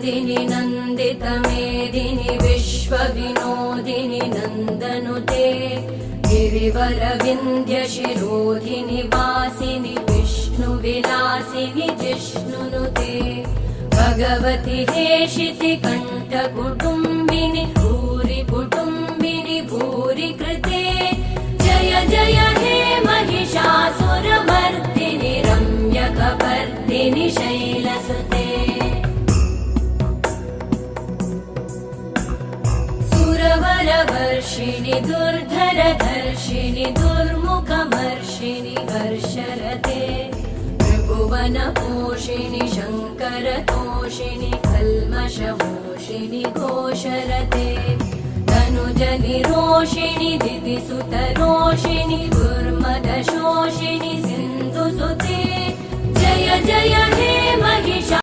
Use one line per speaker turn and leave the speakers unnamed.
नन्दिनि नन्दितमेदिनि विश्वविनोदिनि नन्दनुते गिरिवरविन्ध्यशिरोधिनि वासिनि विष्णुविलासिनि जिष्णुनुते भगवति हेशिति कण्ठकुटुम्बिनि भूरि कुटुम्बिनि भूरि कृते जय जय हे महिषासुरमर्दिनि रम्यकपर्दिनि शैलसुते सुरवरवर्षिणि दुर्धरधर्षिणि दुर्मुखमर्षिणि हर्षरते त्रिभुवनपोषिणि शङ्करतोषिणि कल्मषमोषिणि घोषरते तनुजनिरोषिणि दिदिसुतरोषिणि दुर्मदशोषिणि सिन्धुसुते जय जय हे महिषा